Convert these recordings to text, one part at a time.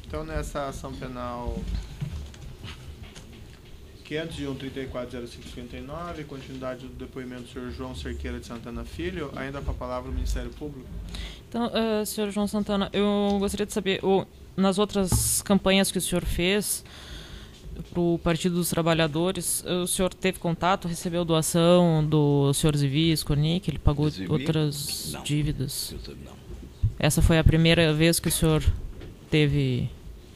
Então, nessa ação penal 501.34.0559, continuidade do depoimento do senhor João Cerqueira de Santana Filho, ainda com a palavra o Ministério Público. Então, senhor João Santana, eu gostaria de saber, nas outras campanhas que o senhor fez para o Partido dos Trabalhadores, o senhor teve contato, recebeu doação do senhor Zivi Skornik, ele pagou outras dívidas? Não. Essa foi a primeira vez que o senhor teve...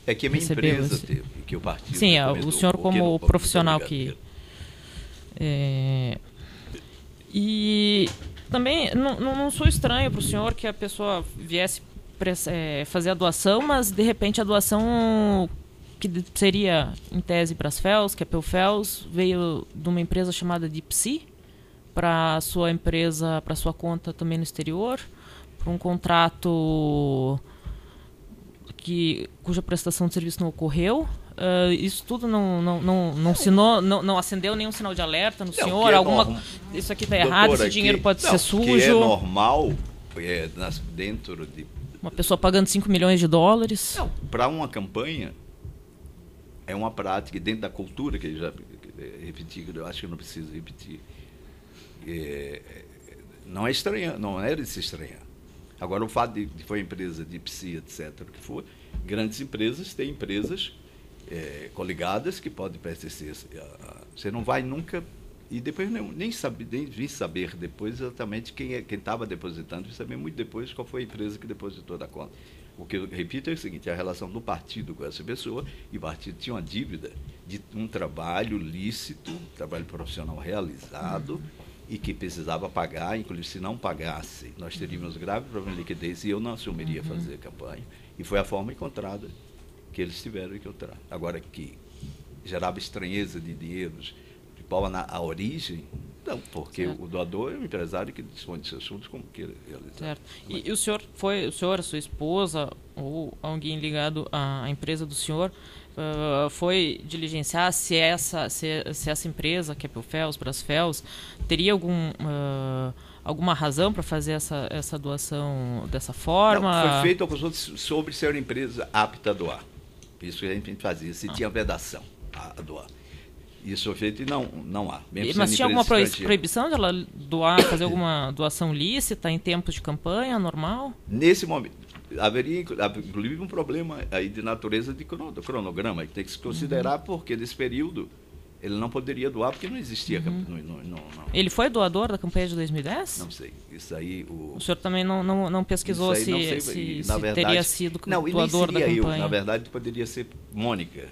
É que a minha empresa teve, que o partido... Sim, o senhor como profissional que... E também não sou estranho para o senhor que a pessoa viesse fazer a doação, mas de repente a doação que seria em tese para as FELS, que é PEUFELS, veio de uma empresa chamada Dipsy para sua empresa, para sua conta também no exterior, para um contrato cuja prestação de serviço não ocorreu. Isso tudo não acendeu nenhum sinal de alerta no senhor? Isso aqui está errado, esse dinheiro pode ser sujo? Que é normal dentro de... Uma pessoa pagando 5 milhões de dólares? Não, para uma campanha, é uma prática dentro da cultura, que eu já repeti, que eu acho que eu não preciso repetir. Não é estranho, não é de se estranhar. Agora, o fato de foi empresa de psi, etc., o que for, grandes empresas têm empresas coligadas que podem pertencer. Você não vai nunca... E depois nem vi saber depois exatamente quem estava depositando, vi saber muito depois qual foi a empresa que depositou da conta. O que eu repito é o seguinte: a relação do partido com essa pessoa, e o partido tinha uma dívida de um trabalho lícito, trabalho profissional realizado, e que precisava pagar, inclusive se não pagasse, nós teríamos grave problema de liquidez e eu não assumiria fazer a campanha. E foi a forma encontrada que eles tiveram que encontrar. Agora, que gerava estranheza de dinheiros, de qual a origem, não, porque certo. O doador é um empresário que dispõe de seus fundos como queira realizar. Certo. E o senhor, a sua esposa, ou alguém ligado à empresa do senhor, foi diligenciar se essa empresa, que é PEUFELS, Brasfels, teria alguma razão para fazer essa doação dessa forma? Não, foi feito sobre ser uma empresa apta a doar. Isso que a gente fazia, se tinha vedação a doar. Isso foi feito e não há. Mas tinha alguma proibição de ela fazer alguma doação lícita em tempos de campanha, normal? Nesse momento, haveria inclusive um problema aí de natureza de cronograma, que tem que se considerar, porque nesse período ele não poderia doar, porque não existia. Não. Ele foi doador da campanha de 2010? Não sei. Isso aí... O senhor também não pesquisou se teria sido doador da campanha? Na verdade, poderia ser Mônica.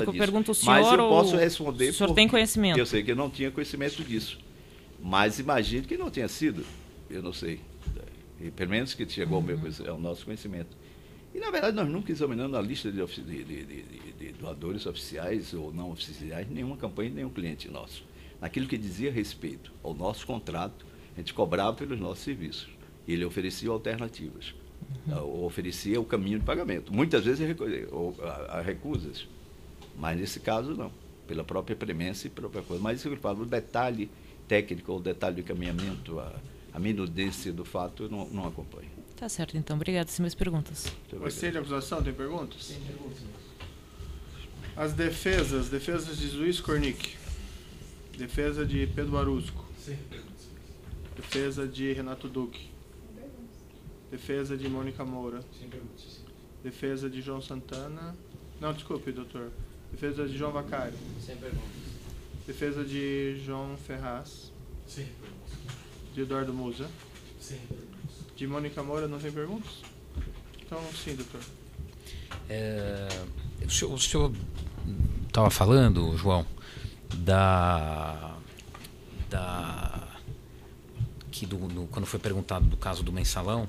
Eu pergunto o senhor. Mas eu posso responder. O senhor tem conhecimento? Eu sei que eu não tinha conhecimento disso. Mas imagino que não tenha sido. Eu não sei. E, pelo menos que chegou ao nosso conhecimento. E, na verdade, nós nunca examinamos a lista de doadores oficiais ou não oficiais, nenhuma campanha, nenhum cliente nosso. Naquilo que dizia respeito ao nosso contrato, a gente cobrava pelos nossos serviços. E ele oferecia alternativas. Oferecia o caminho de pagamento. Muitas vezes há recusas, mas nesse caso não, pela própria premência e própria coisa. Mas isso que eu falo, o detalhe técnico, o detalhe do encaminhamento, a minudência do fato, eu não acompanho. Tá certo, então. Obrigado. Sem mais perguntas. Você de acusação, tem perguntas? Sim, perguntas. As defesas de Luiz Skornik, defesa de Pedro Barusco, sim, defesa de Renato Duque, defesa de Mônica Moura. Sem perguntas. Sim. Defesa de João Santana. Não, desculpe, doutor. Defesa de João Vacari. Sem perguntas. Defesa de João Ferraz. Sem perguntas. De Eduardo Musa. Sem perguntas. De Mônica Moura não tem perguntas? Então, sim, doutor. O senhor estava falando, João, quando foi perguntado do caso do mensalão,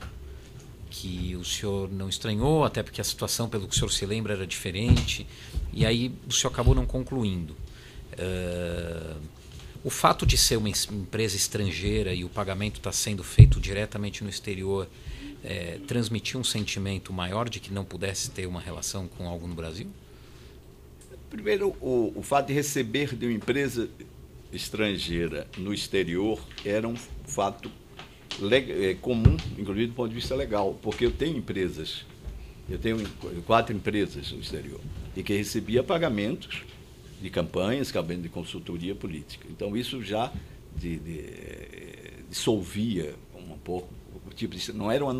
que o senhor não estranhou, até porque a situação, pelo que o senhor se lembra, era diferente, e aí o senhor acabou não concluindo. O fato de ser uma empresa estrangeira e o pagamento está sendo feito diretamente no exterior, transmitiu um sentimento maior de que não pudesse ter uma relação com algo no Brasil? Primeiro, o fato de receber de uma empresa estrangeira no exterior era um fato comum, inclusive do ponto de vista legal, porque eu tenho empresas Eu tenho 4 empresas no exterior e que recebia pagamentos de campanhas, cabendo de consultoria política. Então, isso já dissolvia um pouco o tipo de... Não era uma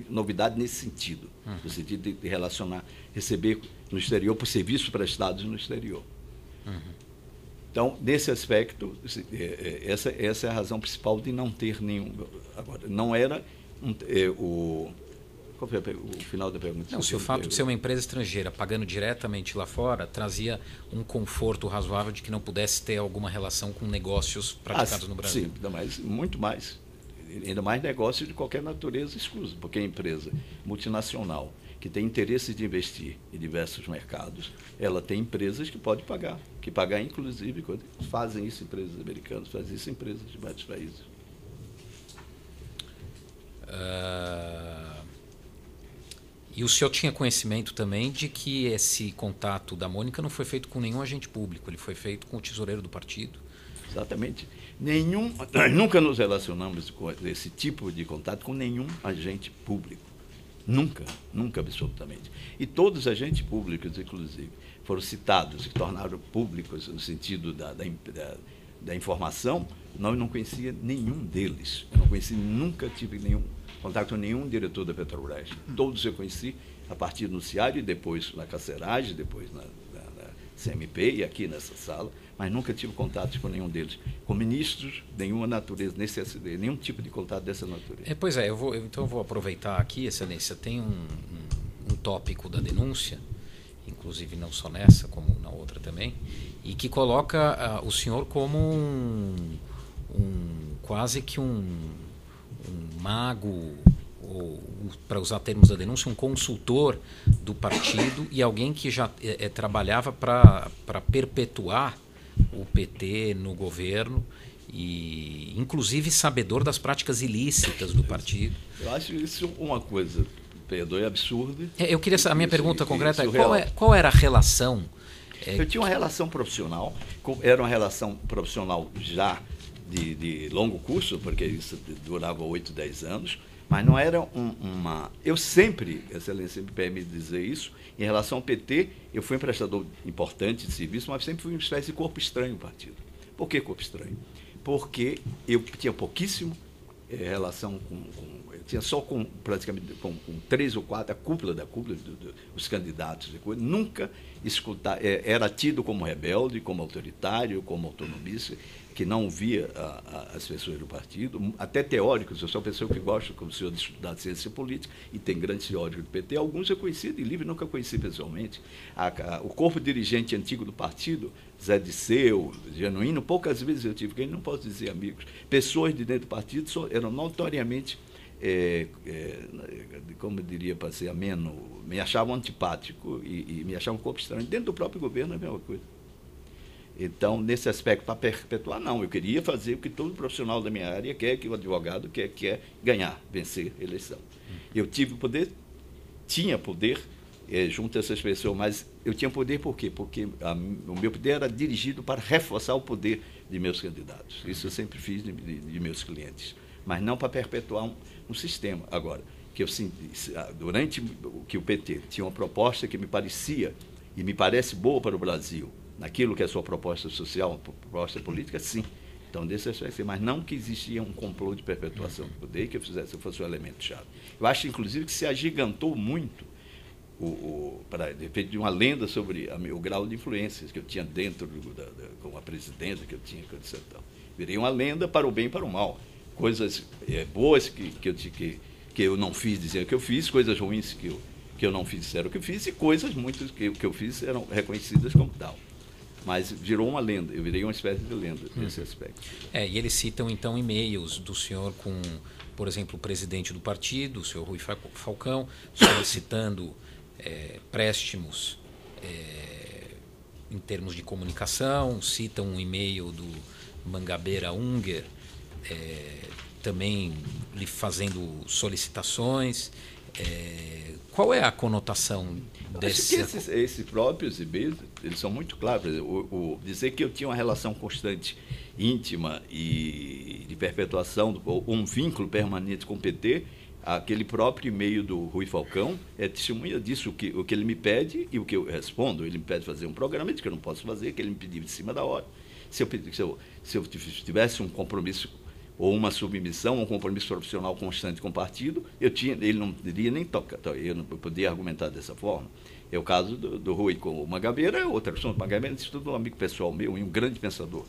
novidade nesse sentido, no sentido de relacionar, receber no exterior por serviços prestados no exterior. Então, nesse aspecto, essa é a razão principal de não ter nenhum... Agora, não era qual foi o final da pergunta? Não, se o fato de ser uma empresa estrangeira pagando diretamente lá fora trazia um conforto razoável de que não pudesse ter alguma relação com negócios praticados no Brasil. Sim, mas muito mais. Ainda mais negócios de qualquer natureza exclusiva, porque a empresa multinacional que tem interesse de investir em diversos mercados, ela tem empresas que pode pagar, inclusive, quando fazem isso empresas americanas, fazem isso empresas de vários países. E o senhor tinha conhecimento também de que esse contato da Mônica não foi feito com nenhum agente público, ele foi feito com o tesoureiro do partido? Exatamente. Nunca nos relacionamos com esse tipo de contato com nenhum agente público. Nunca, absolutamente. E todos os agentes públicos, inclusive, foram citados e tornaram públicos no sentido da informação. Nós não conhecia nenhum deles. Eu não conheci, nunca tive nenhum contato com nenhum diretor da Petrobras. Todos eu conheci a partir do noticiário e depois na carceragem, depois na CMP e aqui nessa sala, mas nunca tive contato com nenhum deles. Com ministros, nenhuma natureza, nenhum tipo de contato dessa natureza. Pois é, então eu vou aproveitar aqui, Excelência, tem um tópico da denúncia, inclusive não só nessa, como na outra também, e que coloca o senhor como quase que um mago, ou, para usar termos da denúncia, um consultor do partido e alguém que já trabalhava para perpetuar o PT no governo e, inclusive, sabedor das práticas ilícitas do partido. Eu acho isso uma coisa, perdoe, absurda. Eu queria saber, a minha pergunta concreta é qual era a relação? Eu tinha uma relação profissional, era uma relação profissional já de longo curso, porque isso durava 8, 10 anos, mas não era uma... Eu sempre, Excelência, me permite dizer isso, em relação ao PT, eu fui um prestador importante de serviço, mas sempre fui uma espécie de corpo estranho no partido. Por que corpo estranho? Porque eu tinha pouquíssimo relação eu tinha só praticamente com 3 ou 4, a cúpula dos candidatos, nunca escutar, era tido como rebelde, como autoritário, como autonomista, que não via as pessoas do partido, até teóricos. Eu sou uma pessoa que gosta, como o senhor, de estudar ciência política, e tem grandes teóricos do PT. Alguns eu conheci de livro, nunca conheci pessoalmente. O corpo dirigente antigo do partido, Zé Disseu, Genuíno, poucas vezes eu tive, que não posso dizer amigos. Pessoas de dentro do partido eram notoriamente, como eu diria, para ser ameno, me achavam antipático e me achavam um corpo estranho. Dentro do próprio governo é a mesma coisa. Então, nesse aspecto, para perpetuar, não. Eu queria fazer o que todo profissional da minha área quer, que o advogado quer ganhar, vencer a eleição. Eu tinha poder junto a essas pessoas, mas eu tinha poder por quê? Porque o meu poder era dirigido para reforçar o poder de meus candidatos. Isso eu sempre fiz de meus clientes, mas não para perpetuar um sistema. Agora, que durante que o PT tinha uma proposta que me parecia e me parece boa para o Brasil, naquilo que é a sua proposta social, proposta política, sim. Então, desse aspecto, mas não que existia um complô de perpetuação do poder que eu fosse um elemento chave. Eu acho, inclusive, que se agigantou muito para efeito de uma lenda sobre o grau de influências que eu tinha dentro com a presidência que eu tinha. Virei uma lenda para o bem e para o mal. Coisas boas que eu não fiz, dizendo que eu fiz, coisas ruins que eu não fiz, disseram que eu fiz, e coisas muitas que eu fiz eram reconhecidas como tal. Mas virou uma lenda, eu virei uma espécie de lenda nesse aspecto. E eles citam, então, e-mails do senhor com, por exemplo, o presidente do partido, o senhor Rui Falcão, solicitando préstimos em termos de comunicação, citam um e-mail do Mangabeira Unger, também lhe fazendo solicitações. Qual é a conotação desse? Esses próprios e-mails, eles são muito claros. Dizer que eu tinha uma relação constante, íntima e de perpetuação, um vínculo permanente com o PT, aquele próprio e-mail do Rui Falcão é testemunha disso, o que ele me pede e o que eu respondo. Ele me pede fazer um programa, que eu não posso fazer, que ele me pediu de cima da hora. Se eu tivesse um compromisso ou uma submissão, um compromisso profissional constante com o partido, ele não diria nem tocar, eu não podia argumentar dessa forma. É o caso do Rui com o Mangabeira, é outra pessoa. O Mangabeira é um amigo pessoal meu e um grande pensador.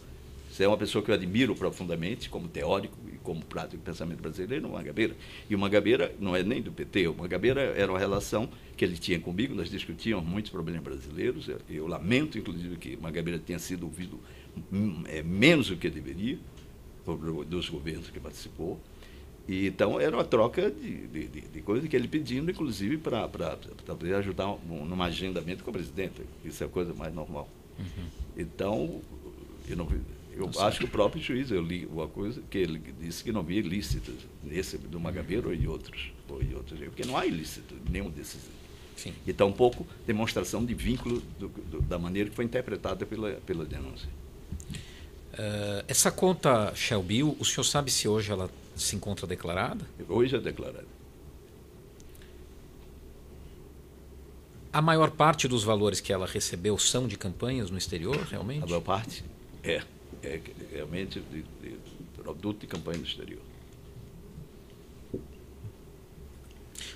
Você é uma pessoa que eu admiro profundamente, como teórico e como prático de pensamento brasileiro, o Mangabeira. E o Mangabeira não é nem do PT, o Mangabeira era uma relação que ele tinha comigo, nós discutíamos muitos problemas brasileiros. Eu lamento, inclusive, que o Mangabeira tenha sido ouvido menos do que deveria, dos governos que participou. E, então, era uma troca de coisas que ele pedindo, inclusive, para poder ajudar num agendamento com o presidente. Isso é a coisa mais normal. Então, eu acho que o próprio juiz, eu li uma coisa que ele disse que não havia ilícitos, esse do Mangabeira ou em outros, porque não há ilícito nenhum desses. Sim. E tampouco demonstração de vínculo da maneira que foi interpretada pela denúncia. Essa conta Shell Bill, o senhor sabe se hoje ela se encontra declarada? Hoje é declarada. A maior parte dos valores que ela recebeu são de campanhas no exterior, realmente? A maior parte é realmente de produto de campanha no exterior.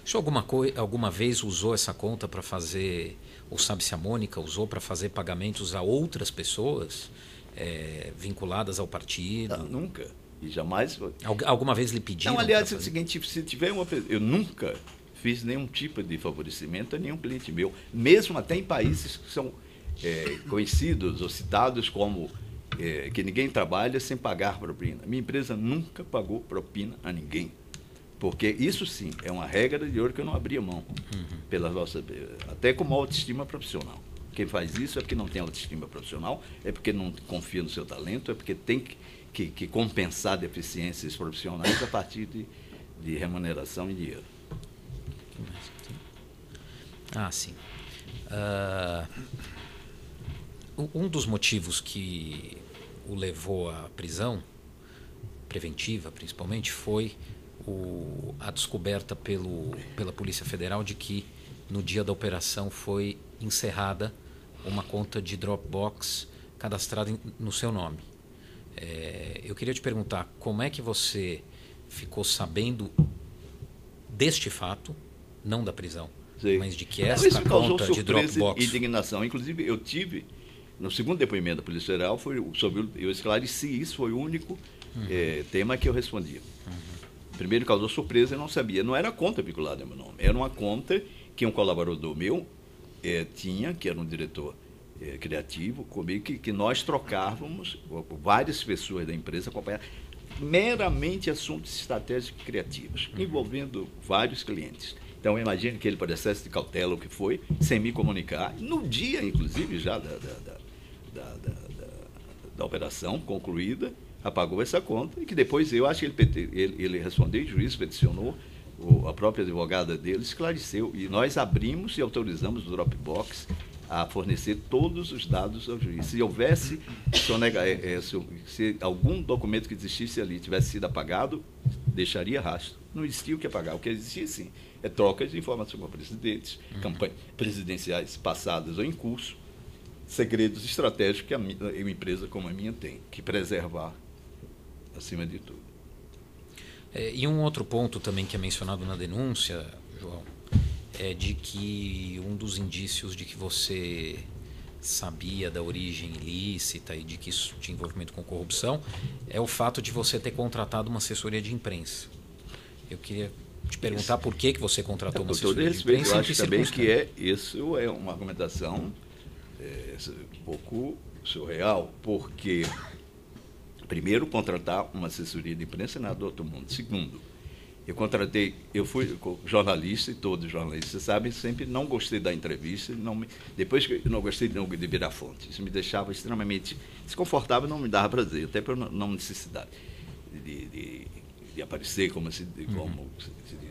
O senhor alguma vez usou essa conta para fazer, ou sabe se a Mônica usou para fazer pagamentos a outras pessoas vinculadas ao partido? Não, nunca. E jamais. Alguma vez lhe pediram? Não, aliás, é o seguinte, se tiver eu nunca fiz nenhum tipo de favorecimento a nenhum cliente meu, mesmo até em países que são conhecidos ou citados como que ninguém trabalha sem pagar propina. Minha empresa nunca pagou propina a ninguém. Porque isso sim é uma regra de ouro que eu não abria mão, pela nossa, até como autoestima profissional. Quem faz isso é porque não tem autoestima profissional, é porque não confia no seu talento, é porque tem que compensar deficiências profissionais a partir de remuneração e dinheiro. Sim. Um dos motivos que o levou à prisão, preventiva principalmente, foi a descoberta pela Polícia Federal de que no dia da operação foi encerrada uma conta de Dropbox cadastrada no seu nome. Eu queria te perguntar, como é que você ficou sabendo deste fato, não da prisão, Sim. mas de que esta conta de Dropbox... e indignação. Inclusive, eu tive, no segundo depoimento da Polícia Federal, eu esclareci isso, foi o único tema que eu respondia. Primeiro causou surpresa, eu não sabia. Não era conta vinculada ao meu nome, era uma conta que um colaborador meu tinha, que era um diretor criativo comigo, que nós trocávamos, várias pessoas da empresa acompanhavam meramente assuntos estratégicos e criativos, envolvendo vários clientes. Então, imagine que ele, por excesso de cautela, o que foi, sem me comunicar, no dia, inclusive, já da operação concluída, apagou essa conta, e que depois eu acho que ele respondeu, o juiz peticionou, a própria advogada dele esclareceu, e nós abrimos e autorizamos o Dropbox a fornecer todos os dados ao juiz. Se houvesse, se algum documento que existisse ali tivesse sido apagado, deixaria rastro. Não existia o que apagar. O que existia, sim, é troca de informação com presidentes, campanhas presidenciais passadas ou em curso, segredos estratégicos que uma empresa como a minha tem que preservar acima de tudo. E um outro ponto também que é mencionado na denúncia, João, é de que um dos indícios de que você sabia da origem ilícita e de que isso tinha envolvimento com corrupção é o fato de você ter contratado uma assessoria de imprensa. Eu queria te perguntar por que você contratou uma assessoria de imprensa. Eu acho também que isso é uma argumentação um pouco surreal, porque primeiro, contratar uma assessoria de imprensa não é do outro mundo. Segundo, eu fui jornalista, e todos os jornalistas sabem, sempre não gostei da entrevista, depois que eu não gostei de virar fonte. Isso me deixava extremamente desconfortável, não me dava prazer, até por não necessidade de aparecer como se diz.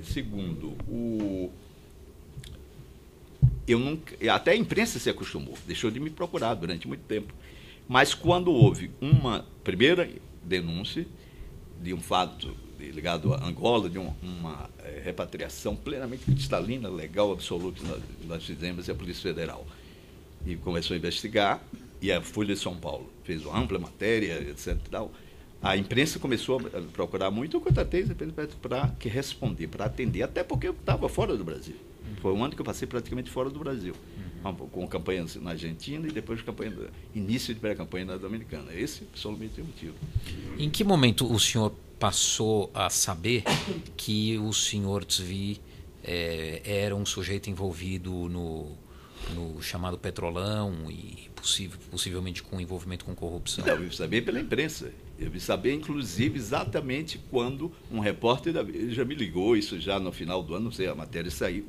Segundo, até a imprensa se acostumou, deixou de me procurar durante muito tempo. Mas quando houve uma primeira denúncia de um fato ligado a Angola, de uma repatriação plenamente cristalina, legal, absoluta, que nós fizemos, e a Polícia Federal. E começou a investigar, e a Folha de São Paulo fez uma ampla matéria, etc. Tal. A imprensa começou a procurar muito, eu contratei para que responder, para atender, até porque eu estava fora do Brasil. Foi um ano que eu passei praticamente fora do Brasil, com campanhas na Argentina e depois início de pré-campanha na Dominicana. Esse absolutamente é o motivo. Em que momento o senhor passou a saber que o senhor Tzvi era um sujeito envolvido no chamado Petrolão e possivelmente com envolvimento com corrupção? Eu vi saber pela imprensa. Eu vi saber, inclusive, exatamente quando um repórter da Veja me ligou, isso já no final do ano, não sei, a matéria saiu,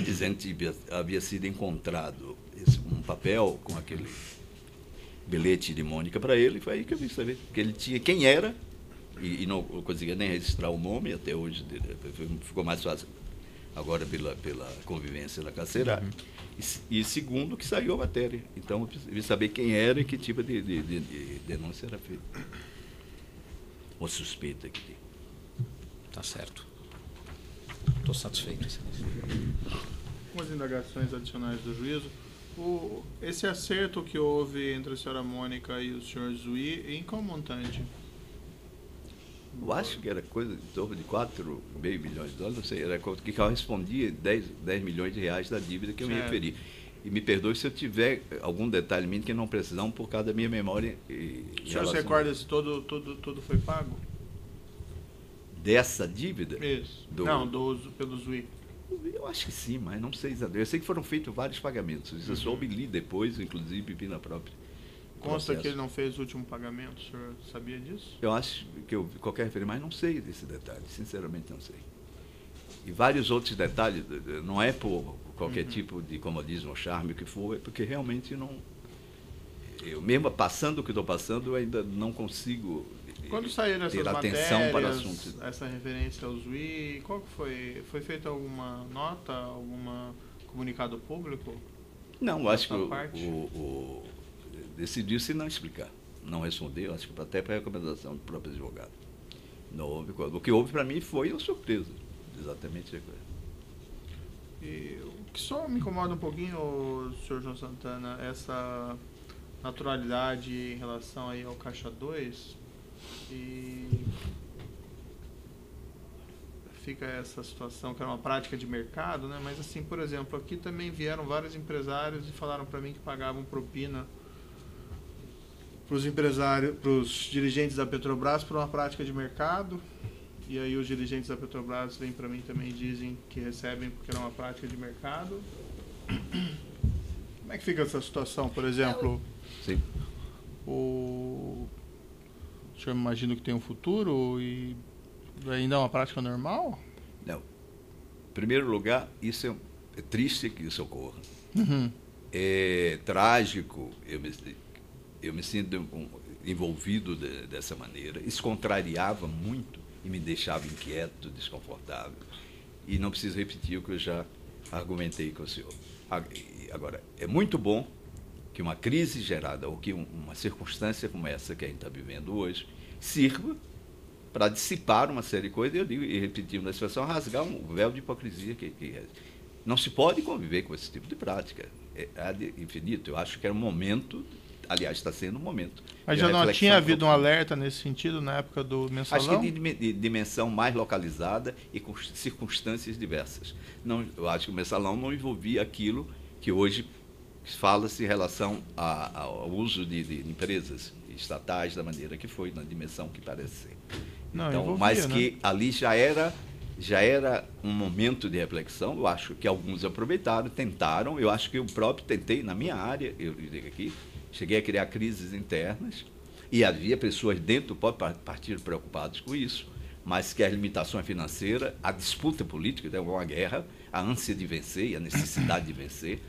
dizendo que havia sido encontrado um papel com aquele bilhete de Mônica para ele. Foi aí que eu vi saber que ele tinha quem era, e não conseguia nem registrar o nome, até hoje ficou mais fácil agora pela convivência da carcerária. E segundo, que saiu a matéria. Então, eu vi saber quem era e que tipo de denúncia era feita. Ou suspeita que tem. Tá certo. Estou satisfeito. Algumas indagações adicionais do juízo. Esse acerto que houve entre a senhora Mônica e o senhor Zui, em qual montante? Eu acho que era coisa em torno de 4,5 milhões de dólares, não sei, era que correspondia 10 milhões de reais da dívida que eu me referi. E me perdoe se eu tiver algum detalhe mínimo que não precisam por causa da minha memória. O senhor se recorda se tudo foi pago? Dessa dívida? Isso. Pelo Zui. Eu acho que sim, mas não sei exatamente. Eu sei que foram feitos vários pagamentos. Isso eu soube li depois, inclusive vi na própria. Consta que ele não fez o último pagamento, o senhor sabia disso? Eu acho que eu vi qualquer referência, mas não sei desse detalhe, sinceramente não sei. E vários outros detalhes, não é por qualquer tipo de comodismo ou charme, o que for, é porque realmente não... Eu mesmo passando o que estou passando, eu ainda não consigo Quando saíram essas ter atenção para o assunto. Essa referência ao Zui, qual que foi? Foi feita alguma nota, algum comunicado público? Não, eu acho que decidiu-se não explicar, não responder, acho que até para recomendação do próprio advogado. Não houve, o que houve para mim foi uma surpresa, exatamente a coisa. E o que só me incomoda um pouquinho, senhor João Santana, essa naturalidade em relação aí ao Caixa 2, e fica essa situação que era uma prática de mercado, né? Mas assim, por exemplo, aqui também vieram vários empresários e falaram para mim que pagavam propina para os empresários, para os dirigentes da Petrobras por uma prática de mercado, e aí os dirigentes da Petrobras vêm para mim também e dizem que recebem porque era uma prática de mercado. Como é que fica essa situação, por exemplo? Sim. O senhor imagina que tem um futuro e ainda é uma prática normal? Não. Em primeiro lugar, isso é triste que isso ocorra. É trágico, eu me sinto envolvido dessa maneira. Isso contrariava muito e me deixava inquieto, desconfortável. E não preciso repetir o que eu já argumentei com o senhor. Agora, é muito bom que uma crise gerada, ou que uma circunstância como essa que a gente está vivendo hoje, sirva para dissipar uma série de coisas, e eu digo, e repetimos na expressão, rasgar um véu de hipocrisia que não se pode conviver com esse tipo de prática. É infinito. Eu acho que era um momento, aliás, está sendo um momento. Mas já não tinha havido um alerta nesse sentido na época do mensalão? Acho que de dimensão mais localizada e com circunstâncias diversas. Não, eu acho que o mensalão não envolvia aquilo que hoje fala-se em relação ao uso de empresas estatais da maneira que foi, na dimensão que parece ser. Não, então, envolvia, mas né? que ali já era um momento de reflexão. Eu acho que alguns aproveitaram, tentaram. Eu acho que eu próprio tentei, na minha área, eu digo aqui, cheguei a criar crises internas e havia pessoas dentro do próprio partido preocupadas com isso, mas que as limitações financeiras, a disputa política, é uma guerra, a ânsia de vencer e a necessidade de vencer,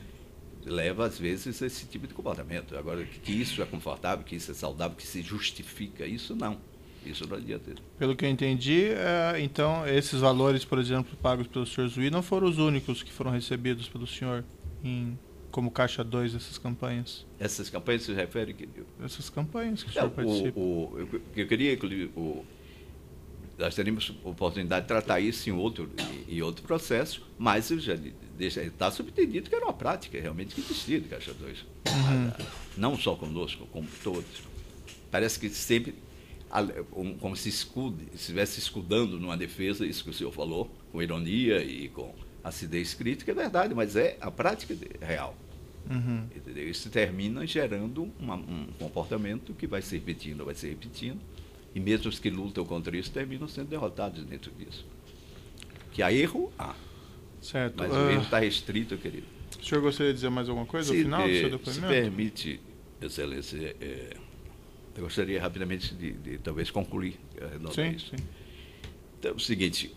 leva, às vezes, a esse tipo de comportamento. Agora, que isso é confortável, que isso é saudável, que se justifica, isso não. Isso não adianta. Pelo que eu entendi, então, esses valores, por exemplo, pagos pelo senhor Zui, não foram os únicos que foram recebidos pelo senhor como Caixa 2 dessas campanhas? Essas campanhas se referem... Essas campanhas que o senhor participa. Eu queria incluir... nós teremos oportunidade de tratar isso em outro processo, mas eu já está subentendido que era uma prática realmente que existia de Caixa 2. Não só conosco, como todos. Parece que sempre, como se estivesse escudando numa defesa, isso que o senhor falou, com ironia e com acidez crítica, é verdade, mas é a prática real. Entendeu? Isso termina gerando um comportamento que vai se repetindo, e mesmo os que lutam contra isso terminam sendo derrotados dentro disso. Que há erro, Certo. mas o erro está restrito, querido. O senhor gostaria de dizer mais alguma coisa ao final do seu depoimento? Se permite, Excelência, eu gostaria rapidamente de talvez concluir isso. Sim. Então, é o seguinte,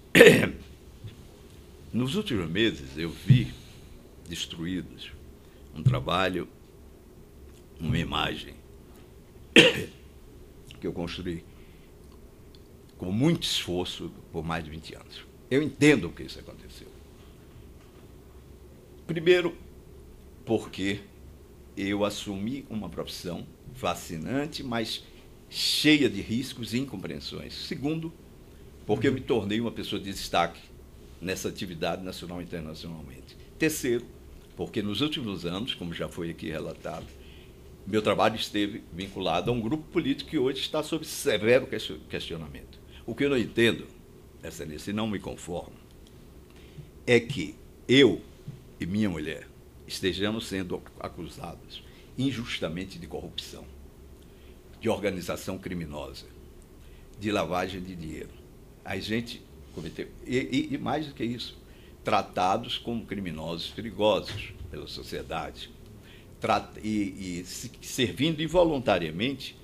nos últimos meses eu vi destruídos um trabalho, uma imagem que eu construí com muito esforço por mais de 20 anos. Eu entendo o que isso aconteceu. Primeiro, porque eu assumi uma profissão fascinante, mas cheia de riscos e incompreensões. Segundo, porque eu me tornei uma pessoa de destaque nessa atividade nacional e internacionalmente. Terceiro, porque nos últimos anos, como já foi aqui relatado, meu trabalho esteve vinculado a um grupo político que hoje está sob severo questionamento. O que eu não entendo, Excelência, e não me conformo, é que eu e minha mulher estejamos sendo acusados injustamente de corrupção, de organização criminosa, de lavagem de dinheiro. A gente cometeu, e mais do que isso, tratados como criminosos perigosos pela sociedade, servindo involuntariamente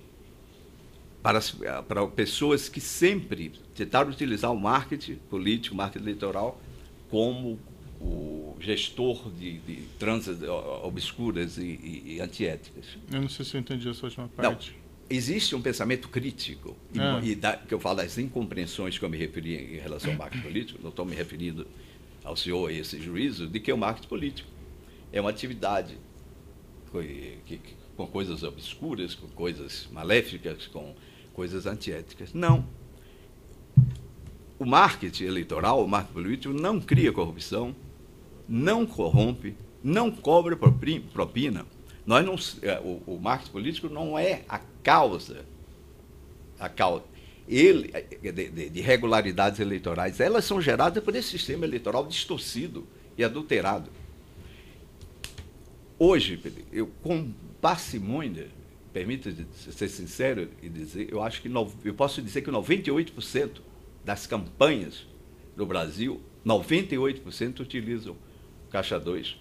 para pessoas que sempre tentaram utilizar o marketing político, o marketing eleitoral, como o gestor de tranças obscuras e antiéticas. Eu não sei se eu entendi essa última parte. Não. Existe um pensamento crítico, que eu falo das incompreensões que eu me referi em relação ao marketing político, não estou me referindo ao senhor a esse juízo, de que o marketing político é uma atividade com coisas obscuras, com coisas maléficas, com coisas antiéticas. Não. O marketing eleitoral, o marketing político, não cria corrupção, não corrompe, não cobra propina. O marketing político não é a causa de irregularidades eleitorais. Elas são geradas por esse sistema eleitoral distorcido e adulterado. Hoje, eu com parcimônia, permita ser sincero e dizer, eu acho que eu posso dizer que 98% das campanhas no Brasil, 98% utilizam Caixa 2.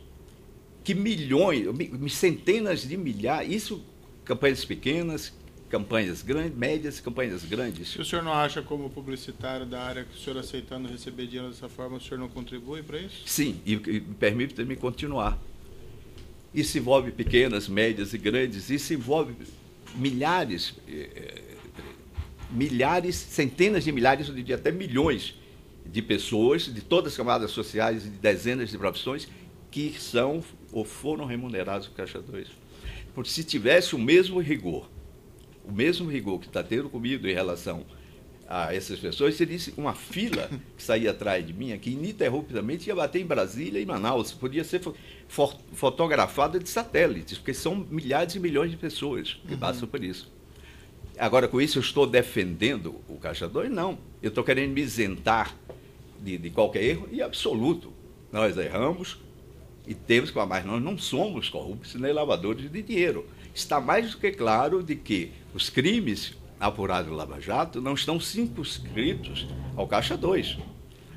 Que milhões, centenas de milhares, isso campanhas pequenas, campanhas grandes, médias, campanhas grandes. Se o senhor não acha, como publicitário da área, que o senhor aceitando receber dinheiro dessa forma, o senhor não contribui para isso? Sim, e permita-me continuar. Isso envolve pequenas, médias e grandes, isso envolve milhares, centenas de milhares, eu diria até milhões de pessoas, de todas as camadas sociais e de dezenas de profissões, que são ou foram remunerados por Caixa 2. Porque se tivesse o mesmo rigor que está tendo comigo em relação a essas pessoas, seria uma fila que saía atrás de mim aqui, ininterruptamente, ia bater em Brasília e Manaus. Podia ser fotografada de satélites, porque são milhares e milhões de pessoas que passam por isso. Agora, com isso, eu estou defendendo o Caixa 2? Não. Eu estou querendo me isentar de qualquer erro, e absoluto. Nós erramos e temos que, mas nós não somos corruptos nem lavadores de dinheiro. Está mais do que claro de que os crimes apurados no Lava Jato não estão circunscritos ao Caixa 2.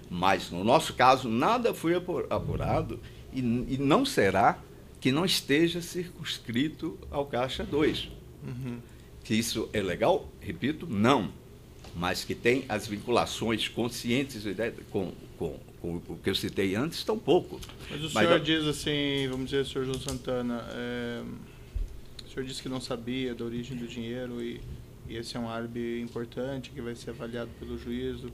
Mas, no nosso caso, nada foi apurado e não será que não esteja circunscrito ao Caixa 2. Que isso é legal? Repito, não. Mas que tem as vinculações conscientes com o que eu citei antes, tão pouco. Mas o senhor diz assim, vamos dizer, senhor João Santana, o senhor disse que não sabia da origem do dinheiro e esse é um álibi importante que vai ser avaliado pelo juízo.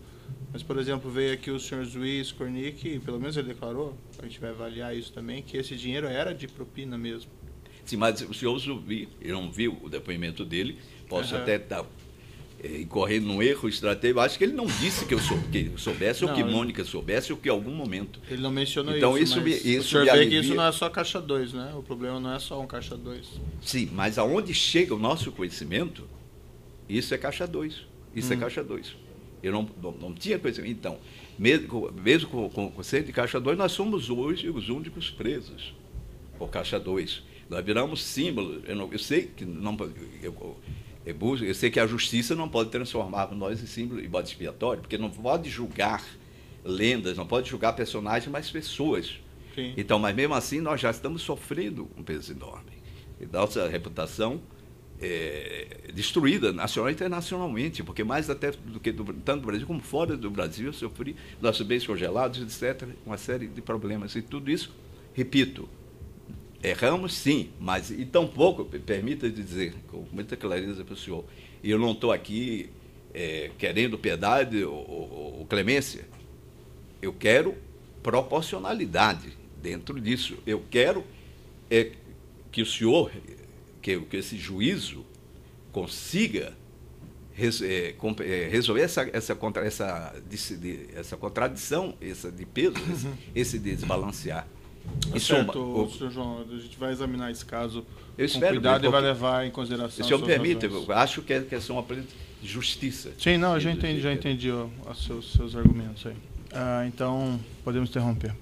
Mas, por exemplo, veio aqui o senhor juiz Kornick, pelo menos ele declarou, a gente vai avaliar isso também, que esse dinheiro era de propina mesmo. Sim, mas o senhor eu não viu o depoimento dele, posso até dar... incorrendo num erro estratégico. Acho que ele não disse que eu soubesse, ou que Não, Mônica soubesse, ou que em algum momento. Ele não mencionou Então, isso, isso mas me- o isso senhor me vê que alivia. isso não é só caixa 2, né? O problema não é só um caixa 2. Sim, mas aonde chega o nosso conhecimento, isso é caixa 2. Isso é caixa 2. Eu não tinha conhecimento. Então, mesmo com o conceito de caixa 2, nós somos hoje os únicos presos por caixa 2. Nós viramos símbolo. Eu sei que não. Eu sei que a justiça não pode transformar nós em símbolo e bode expiatório, porque não pode julgar lendas, não pode julgar personagens, mas pessoas. Sim. Então, mas mesmo assim, nós já estamos sofrendo um peso enorme. E nossa reputação é destruída nacional e internacionalmente, porque mais até do que tanto no Brasil como fora do Brasil, eu sofri nossos bens congelados, etc., uma série de problemas. E tudo isso, repito, erramos sim, mas e tampouco, permita dizer com muita clareza para o senhor, e eu não estou aqui querendo piedade ou clemência, eu quero proporcionalidade dentro disso. Eu quero que o senhor, que esse juízo consiga resolver essa contradição, essa de peso, esse desbalancear. Certo, senhor João, a gente vai examinar esse caso Eu com espero, cuidado e porque- vai levar em consideração. Se o senhor suas me permite, razões. eu acho que é questão apenas de justiça. Sim, não, eu já entendi os seus argumentos aí. Então, podemos interromper.